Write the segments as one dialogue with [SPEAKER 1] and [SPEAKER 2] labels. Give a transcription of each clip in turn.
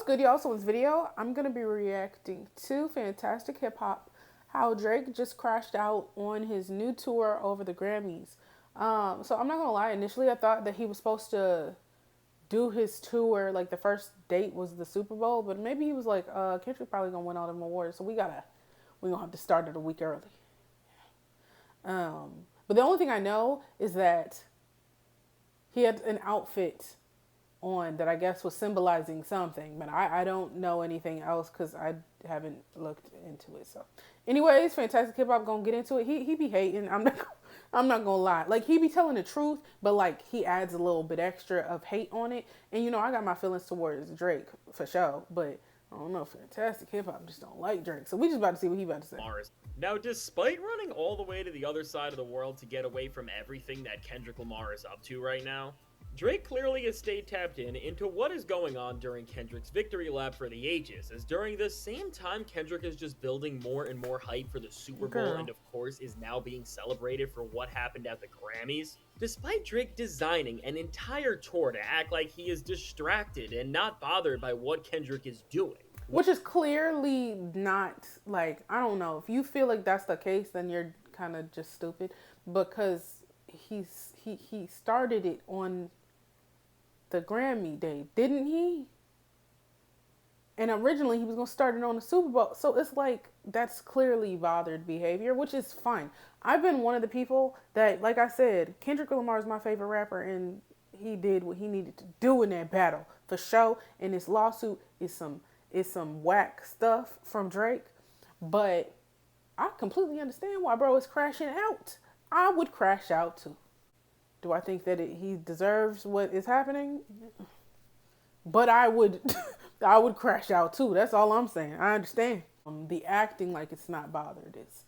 [SPEAKER 1] What's good, y'all? So in this video, I'm going to be reacting to Fantastic Hip Hop, how Drake just crashed out on his new tour over the Grammys. So I'm not going to lie, initially I thought that he was supposed to do his tour, like the first date was the Super Bowl, but maybe he was like, Kendrick probably going to win all them awards, so we're going to have to start it a week early. But the only thing I know is that he had an outfit on that I guess was symbolizing something, but I don't know anything else because I haven't looked into it. So, anyways, Fantastic Hip Hop gonna get into it. He be hating. I'm not gonna lie. Like he be telling the truth, but like he adds a little bit extra of hate on it. And you know I got my feelings towards Drake for sure, but I don't know. Fantastic Hip Hop just don't like Drake. So we just about to see what he about to say.
[SPEAKER 2] Now, despite running all the way to the other side of the world to get away from everything that Kendrick Lamar is up to right now, Drake clearly has stayed tapped into what is going on during Kendrick's victory lap for the ages, as during the same time Kendrick is just building more and more hype for the Super Bowl and of course is now being celebrated for what happened at the Grammys. Despite Drake designing an entire tour to act like he is distracted and not bothered by what Kendrick is doing.
[SPEAKER 1] Which is clearly not, like, I don't know. If you feel like that's the case, then you're kind of just stupid, because he started it on the Grammy day, didn't he? And originally he was going to start it on the Super Bowl. So it's like, that's clearly bothered behavior, which is fine. I've been one of the people that, like I said, Kendrick Lamar is my favorite rapper, and he did what he needed to do in that battle for sure. And this lawsuit is some whack stuff from Drake. But I completely understand why bro is crashing out. I would crash out too. Do I think that he deserves what is happening? But I would I would crash out too. That's all I'm saying. I understand. The acting like it's not bothered is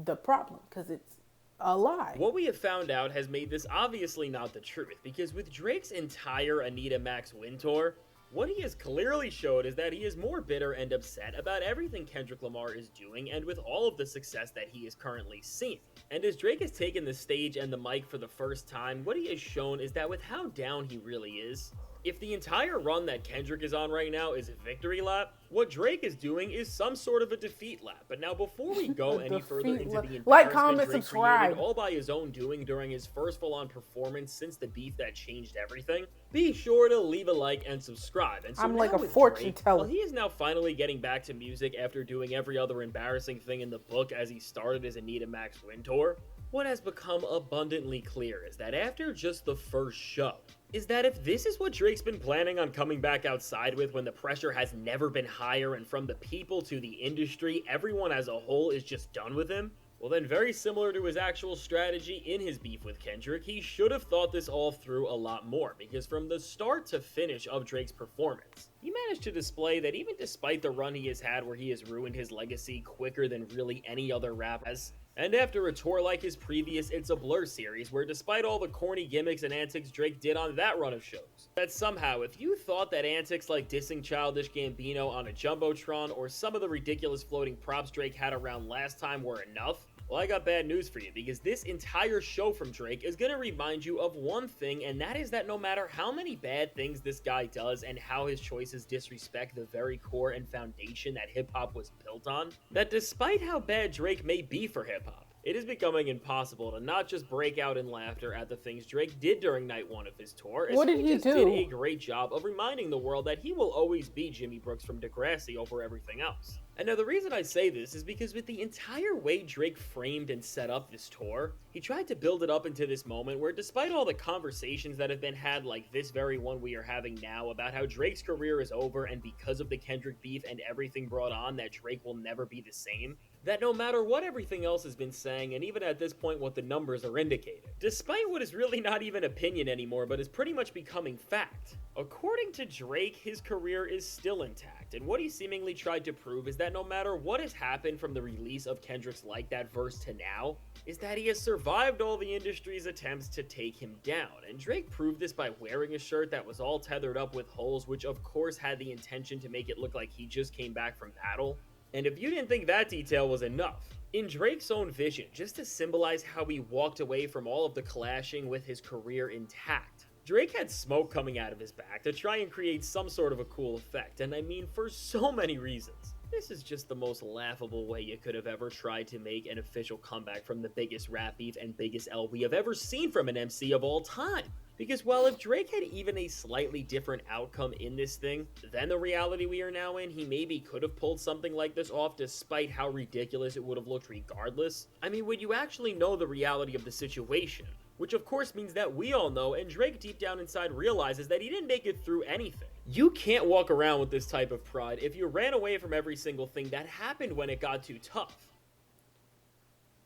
[SPEAKER 1] the problem, because it's a lie.
[SPEAKER 2] What we have found out has made this obviously not the truth, because with Drake's entire Anita Max Win tour, what he has clearly showed is that he is more bitter and upset about everything Kendrick Lamar is doing and with all of the success that he is currently seeing. And as Drake has taken the stage and the mic for the first time, what he has shown is that with how down he really is, if the entire run that Kendrick is on right now is a victory lap, what Drake is doing is some sort of a defeat lap. But now before we go any further into the embarrassment
[SPEAKER 1] like, comment,
[SPEAKER 2] Drake
[SPEAKER 1] subscribe.
[SPEAKER 2] created all by his own doing during his first full-on performance since the beef that changed everything, be sure to leave a like and subscribe. And so
[SPEAKER 1] I'm like a
[SPEAKER 2] with
[SPEAKER 1] fortune teller.
[SPEAKER 2] Well, he is now finally getting back to music after doing every other embarrassing thing in the book as he started his Anita Max Win tour. What has become abundantly clear is that after just the first show, is that if this is what Drake's been planning on coming back outside with when the pressure has never been higher and from the people to the industry, everyone as a whole is just done with him, well then very similar to his actual strategy in his beef with Kendrick, he should have thought this all through a lot more, because from the start to finish of Drake's performance, he managed to display that even despite the run he has had where he has ruined his legacy quicker than really any other rap has, and after a tour like his previous It's a Blur series, where despite all the corny gimmicks and antics Drake did on that run of shows, that somehow if you thought that antics like dissing Childish Gambino on a Jumbotron or some of the ridiculous floating props Drake had around last time were enough, well, I got bad news for you, because this entire show from Drake is going to remind you of one thing, and that is that no matter how many bad things this guy does and how his choices disrespect the very core and foundation that hip-hop was built on, that despite how bad Drake may be for hip-hop, it is becoming impossible to not just break out in laughter at the things Drake did during night one of his tour.
[SPEAKER 1] What did he do?
[SPEAKER 2] Did a great job of reminding the world that he will always be Jimmy Brooks from Degrassi over everything else. And now the reason I say this is because with the entire way Drake framed and set up this tour, he tried to build it up into this moment where despite all the conversations that have been had, like this very one we are having now, about how Drake's career is over and because of the Kendrick beef and everything brought on that Drake will never be the same, that no matter what everything else has been saying, and even at this point what the numbers are indicating, despite what is really not even opinion anymore but is pretty much becoming fact, according to Drake, his career is still intact, and what he seemingly tried to prove is that no matter what has happened from the release of Kendrick's Like That verse to now, is that he has survived all the industry's attempts to take him down, and Drake proved this by wearing a shirt that was all tethered up with holes, which of course had the intention to make it look like he just came back from battle. And if you didn't think that detail was enough, in Drake's own vision, just to symbolize how he walked away from all of the clashing with his career intact, Drake had smoke coming out of his back to try and create some sort of a cool effect, and I mean for so many reasons. This is just the most laughable way you could have ever tried to make an official comeback from the biggest rap beef and biggest L we have ever seen from an MC of all time. Because while if Drake had even a slightly different outcome in this thing than the reality we are now in, he maybe could have pulled something like this off despite how ridiculous it would have looked regardless. I mean, when you actually know the reality of the situation, which of course means that we all know, and Drake deep down inside realizes that he didn't make it through anything. You can't walk around with this type of pride if you ran away from every single thing that happened when it got too tough.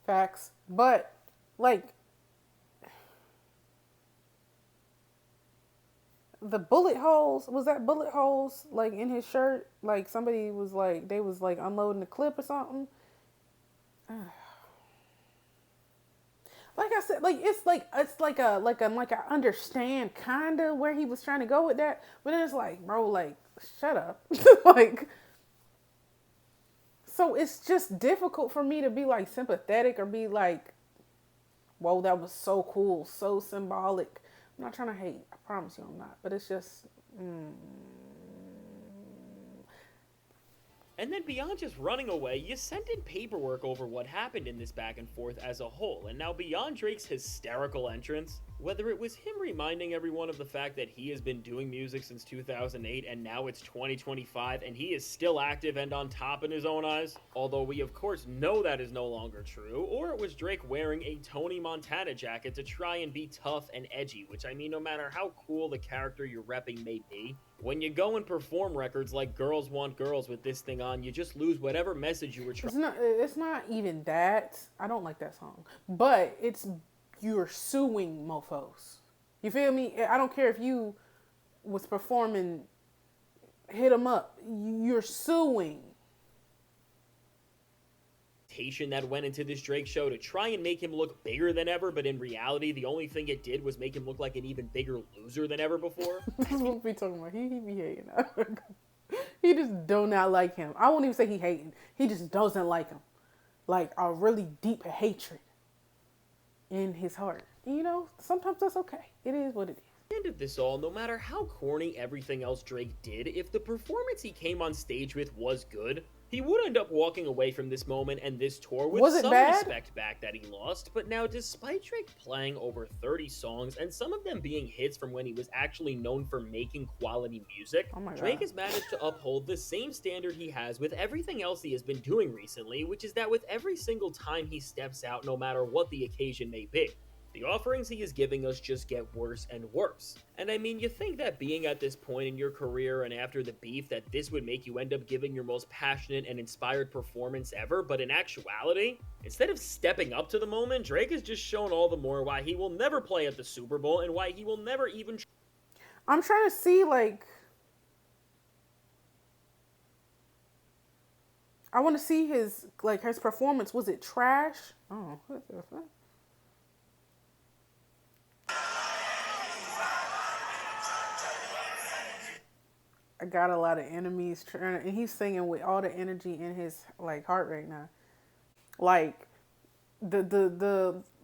[SPEAKER 1] Facts. But, like, the bullet holes, was that bullet holes, like, in his shirt? Like, somebody was, like, they was, like, unloading the clip or something? Like I said, like it's like I understand kind of where he was trying to go with that, but then it's like, bro, like shut up, like. So it's just difficult for me to be like sympathetic or be like, whoa, that was so cool, so symbolic. I'm not trying to hate, I promise you, I'm not. But it's just.
[SPEAKER 2] And then beyond just running away, you sent in paperwork over what happened in this back and forth as a whole. And now beyond Drake's hysterical entrance, whether it was him reminding everyone of the fact that he has been doing music since 2008 and now it's 2025 and he is still active and on top in his own eyes, although we of course know that is no longer true, or it was Drake wearing a Tony Montana jacket to try and be tough and edgy, which I mean no matter how cool the character you're repping may be, when you go and perform records like Girls Want Girls with this thing on, you just lose whatever message you were trying.
[SPEAKER 1] It's not even that. I don't like that song. But it's, you're suing mofos. You feel me? I don't care if you was performing Hit 'Em Up. You're suing.
[SPEAKER 2] That went into this Drake show to try and make him look bigger than ever, but in reality, the only thing it did was make him look like an even bigger loser than ever before.
[SPEAKER 1] This is what we talking about. He be hating. He just do not like him. I won't even say he hating. He just doesn't like him. Like a really deep hatred in his heart. You know, sometimes that's okay. It is what it is.
[SPEAKER 2] At the end of this all, no matter how corny everything else Drake did, if the performance he came on stage with was good, he would end up walking away from this moment and this tour with some respect back that he lost. But now, despite Drake playing over 30 songs and some of them being hits from when he was actually known for making quality music, Drake has managed to uphold the same standard he has with everything else he has been doing recently, which is that with every single time he steps out, no matter what the occasion may be, the offerings he is giving us just get worse and worse. And I mean, you think that being at this point in your career and after the beef that this would make you end up giving your most passionate and inspired performance ever, but in actuality, instead of stepping up to the moment, Drake has just shown all the more why he will never play at the Super Bowl and why he will never even...
[SPEAKER 1] I'm trying to see, like... I want to see his performance. Was it trash? Oh, what the fuck? I got a lot of enemies, and he's singing with all the energy in his like heart right now. Like the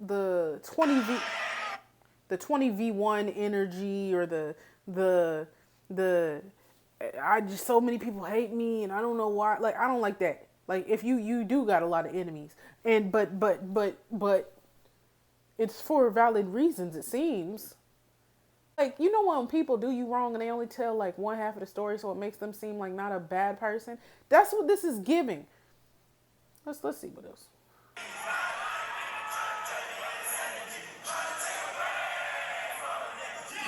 [SPEAKER 1] 20v1 energy, or the I just, so many people hate me and I don't know why. Like I don't like that. Like if you do got a lot of enemies, and but it's for valid reasons, it seems. Like, you know when people do you wrong and they only tell like one half of the story, so it makes them seem like not a bad person? That's what this is giving. Let's see what else.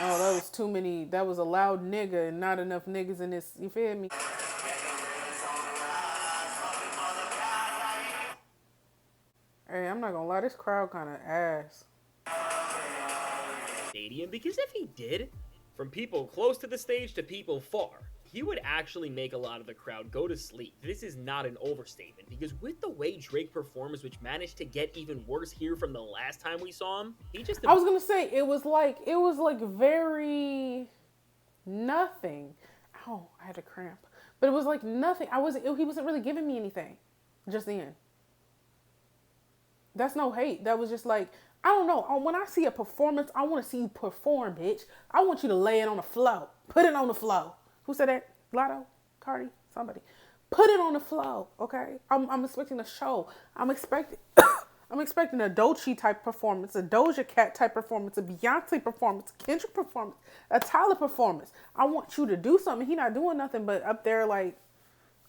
[SPEAKER 1] Oh, that was too many. That was a loud nigga and not enough niggas in this. You feel me? Hey, I'm not gonna lie, this crowd kind of ass.
[SPEAKER 2] Stadium, because if he did, from people close to the stage to people far, he would actually make a lot of the crowd go to sleep. This is not an overstatement, because with the way Drake performs, which managed to get even worse here from the last time we saw him, he just... I
[SPEAKER 1] was gonna say, it was like very nothing. Oh, I had a cramp. But it was like nothing. He wasn't really giving me anything just then. That's no hate. That was just like, I don't know. When I see a performance, I want to see you perform, bitch. I want you to lay it on the floor. Put it on the floor. Who said that? Lotto? Cardi? Somebody. Put it on the floor, okay? I'm expecting a show. I'm expecting I'm expecting a Doechii type performance, a Doja Cat type performance, a Beyonce performance, a Kendrick performance, a Tyler performance. I want you to do something. He not doing nothing but up there like,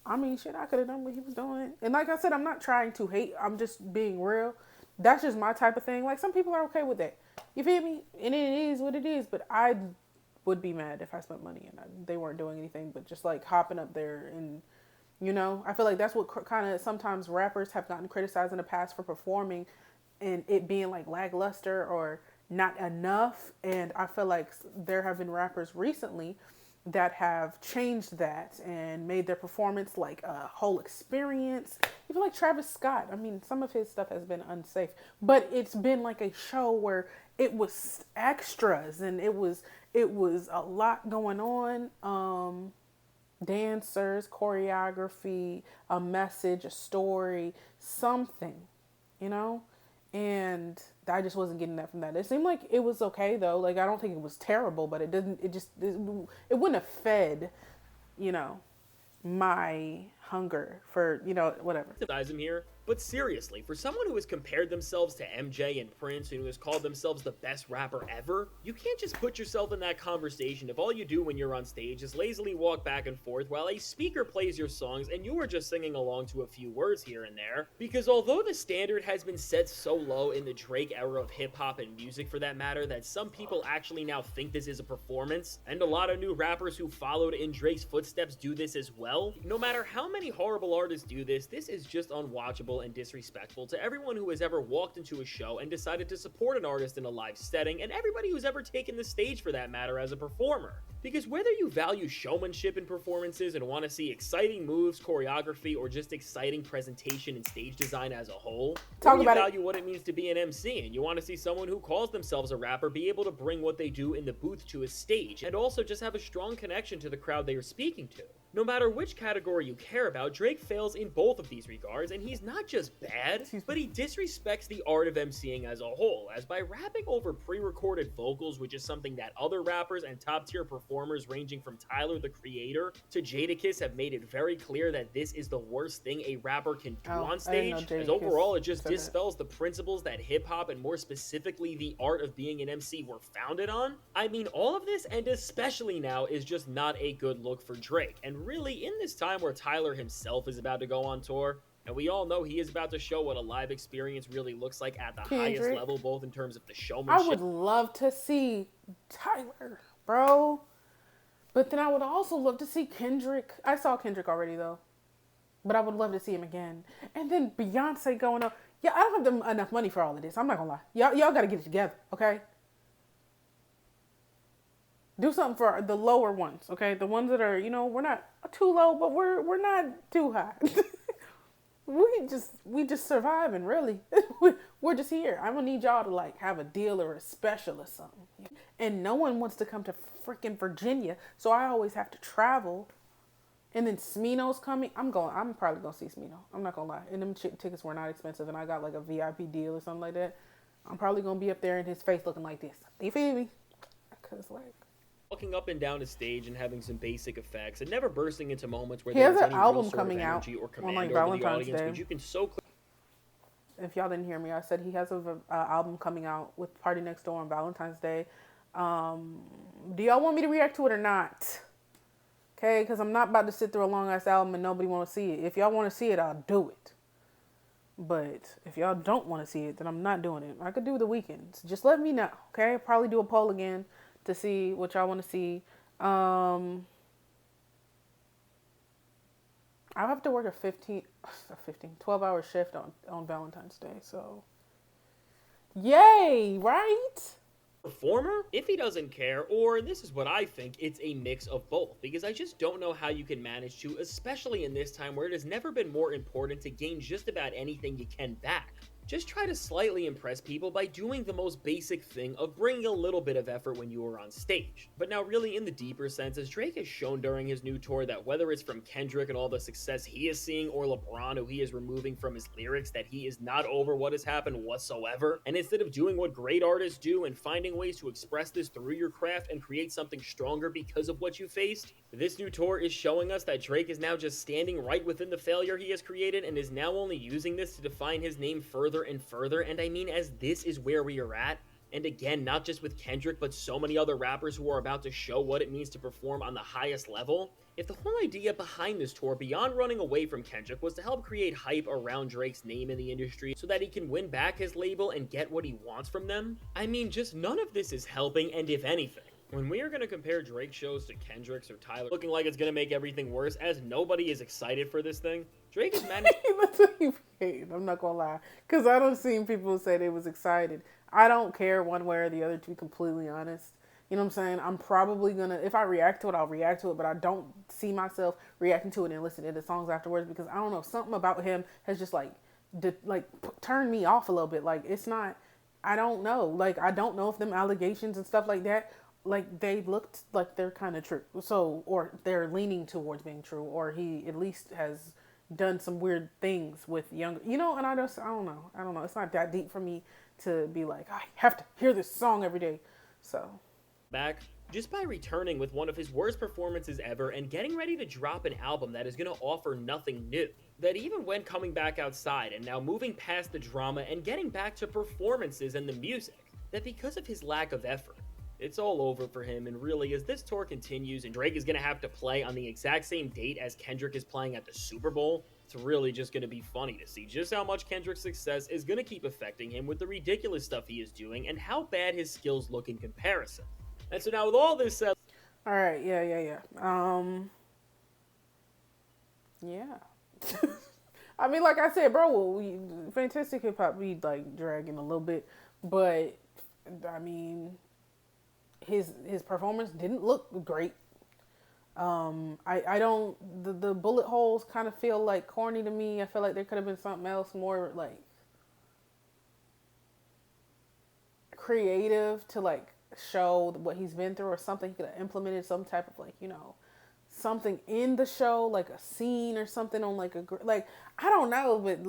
[SPEAKER 1] I mean, shit, I could have done what he was doing. And like I said, I'm not trying to hate. I'm just being real. That's just my type of thing. Like, some people are okay with that. You feel me? And it is what it is. But I would be mad if I spent money and they weren't doing anything but just, like, hopping up there. And, you know, I feel like that's what kind of sometimes rappers have gotten criticized in the past for performing and it being, like, lackluster or not enough. And I feel like there have been rappers recently that have changed that and made their performance like a whole experience. Even like Travis Scott. I mean, some of his stuff has been unsafe, but it's been like a show where it was extras and it was a lot going on. Dancers, choreography, a message, a story, something, you know? And I just wasn't getting that from that. It seemed like it was okay though. Like, I don't think it was terrible, but it wouldn't have fed, you know, my hunger for, you know, whatever.
[SPEAKER 2] Him here, but seriously, for someone who has compared themselves to MJ and Prince and who has called themselves the best rapper ever, you can't just put yourself in that conversation if all you do when you're on stage is lazily walk back and forth while a speaker plays your songs and you are just singing along to a few words here and there. Because although the standard has been set so low in the Drake era of hip-hop and music for that matter that some people actually now think this is a performance, and a lot of new rappers who followed in Drake's footsteps do this as well, no matter how many horrible artists do this, this is just unwatchable and disrespectful to everyone who has ever walked into a show and decided to support an artist in a live setting, and everybody who's ever taken the stage for that matter as a performer. Because whether you value showmanship in performances and want to see exciting moves, choreography, or just exciting presentation and stage design as a whole, or you value what it means to be an MC and you want to see someone who calls themselves a rapper be able to bring what they do in the booth to a stage and also just have a strong connection to the crowd they are speaking to. No matter which category you care about, Drake fails in both of these regards, and he's not just bad, but he disrespects the art of MCing as a whole, as by rapping over pre-recorded vocals, which is something that other rappers and top-tier performers ranging from Tyler, the Creator, to Jadakiss have made it very clear that this is the worst thing a rapper can do on stage, as overall it just dispels the principles that hip-hop and more specifically the art of being an MC were founded on. I mean, all of this, and especially now, is just not a good look for Drake, and really, in this time where Tyler himself is about to go on tour, and we all know he is about to show what a live experience really looks like at the highest level, both in terms of the showmanship.
[SPEAKER 1] I would love to see Tyler, bro. But then I would also love to see Kendrick. I saw Kendrick already, though. But I would love to see him again. And then Beyonce going up. Yeah, I don't have enough money for all of this. I'm not going to lie. Y'all got to get it together, okay? Do something for the lower ones, okay? The ones that are, you know, we're not too low, but we're not too high. we just surviving, really. We're just here. I'm gonna need y'all to like have a deal or a special or something. And no one wants to come to freaking Virginia, so I always have to travel. And then Smino's coming. I'm probably gonna see Smino. I'm not gonna lie. And them tickets were not expensive, and I got like a VIP deal or something like that. I'm probably gonna be up there in his face looking like this. You feel me? Cause like,
[SPEAKER 2] walking up and down the stage and having some basic effects and never bursting into moments where
[SPEAKER 1] there's
[SPEAKER 2] any
[SPEAKER 1] album
[SPEAKER 2] real sort
[SPEAKER 1] coming
[SPEAKER 2] of
[SPEAKER 1] out
[SPEAKER 2] energy or command
[SPEAKER 1] on like
[SPEAKER 2] over
[SPEAKER 1] Valentine's
[SPEAKER 2] the audience,
[SPEAKER 1] Day.
[SPEAKER 2] but you can so
[SPEAKER 1] if y'all didn't hear me, I said he has an album coming out with Party Next Door on Valentine's Day. Do y'all want me to react to it or not? Okay, because I'm not about to sit through a long ass album and nobody want to see it. If y'all want to see it, I'll do it. But if y'all don't want to see it, then I'm not doing it. I could do the weekends. Just let me know. Okay, probably do a poll again to see what y'all want to see. I'll have to work a 12-hour shift on Valentine's Day, so yay, right?
[SPEAKER 2] Performer, if he doesn't care, or this is what I think, it's a mix of both, because I just don't know how you can manage to, especially in this time where it has never been more important to gain just about anything you can back. Just try to slightly impress people by doing the most basic thing of bringing a little bit of effort when you are on stage. But now really in the deeper sense, as Drake has shown during his new tour that whether it's from Kendrick and all the success he is seeing or LeBron who he is removing from his lyrics, that he is not over what has happened whatsoever. And instead of doing what great artists do and finding ways to express this through your craft and create something stronger because of what you faced, this new tour is showing us that Drake is now just standing right within the failure he has created and is now only using this to define his name further and further. And I mean, as this is where we are at, and again, not just with Kendrick, but so many other rappers who are about to show what it means to perform on the highest level, if the whole idea behind this tour, beyond running away from Kendrick, was to help create hype around Drake's name in the industry so that he can win back his label and get what he wants from them, I mean, just none of this is helping. And if anything, when we are going to compare Drake shows to Kendrick's or Tyler, looking like it's going to make everything worse, as nobody is excited for this thing, Drake is managed.
[SPEAKER 1] That's what you hate. I'm not gonna lie, because I don't see people say they was excited. I don't care one way or the other, to be completely honest. You know what I'm saying? I'm probably gonna, if I react to it, I'll react to it, but I don't see myself reacting to it and listening to the songs afterwards, because I don't know, something about him has just turned me off a little bit. Like, it's not, I don't know. Like, I don't know if them allegations and stuff like that, like, they looked like they're kind of true. So, or they're leaning towards being true, or he at least has done some weird things with younger, you know, and I don't know. It's not that deep for me to be like, I have to hear this song every day. So,
[SPEAKER 2] back just by returning with one of his worst performances ever and getting ready to drop an album that is going to offer nothing new. That even when coming back outside and now moving past the drama and getting back to performances and the music, that because of his lack of effort, it's all over for him. And really, as this tour continues and Drake is going to have to play on the exact same date as Kendrick is playing at the Super Bowl, it's really just going to be funny to see just how much Kendrick's success is going to keep affecting him with the ridiculous stuff he is doing and how bad his skills look in comparison. And so now with all this said...
[SPEAKER 1] All right, yeah. Yeah. I mean, like I said, bro, Fantastic Hip Hop be like dragging a little bit, but I mean, his performance didn't look great. I don't, the bullet holes kind of feel like corny to me. I feel like there could have been something else more like creative to like show what he's been through, or something. He could have implemented some type of like, you know, something in the show, like a scene or something on like like, I don't know, but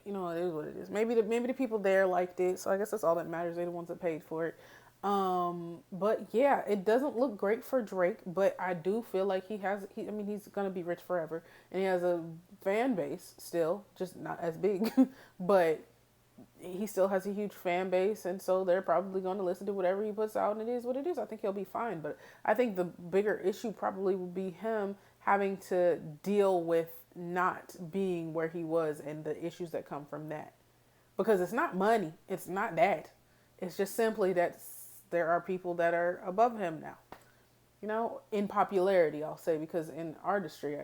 [SPEAKER 1] you know, it is what it is. Maybe the people there liked it, so I guess that's all that matters. They're the ones that paid for it. But yeah, it doesn't look great for Drake, but I do feel like he's gonna be rich forever, and he has a fan base still, just not as big, but he still has a huge fan base, and so they're probably going to listen to whatever he puts out, and it is what it is. I think he'll be fine, but I think the bigger issue probably will be him having to deal with not being where he was and the issues that come from that, because it's not money, it's not that, it's just simply that there are people that are above him now, you know, in popularity, I'll say, because in artistry,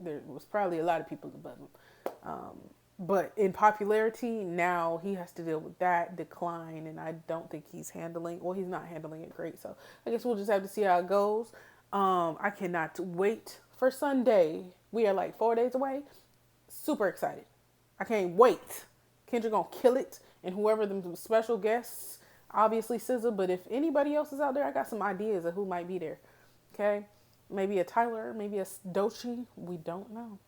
[SPEAKER 1] there was probably a lot of people above him. But in popularity, now he has to deal with that decline, and I don't think he's not handling it great. So I guess we'll just have to see how it goes. I cannot wait for Sunday. We are like 4 days away. Super excited. I can't wait. Kendrick gonna kill it, and whoever the special guests, obviously SZA, but if anybody else is out there, I got some ideas of who might be there. Okay? Maybe a Tyler, maybe a Doechii. We don't know.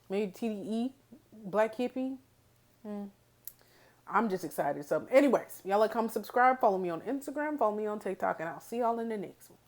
[SPEAKER 1] Maybe TDE, Black Hippie. I'm just excited. So anyways, y'all like, comment, subscribe, follow me on Instagram, follow me on TikTok, and I'll see y'all in the next one.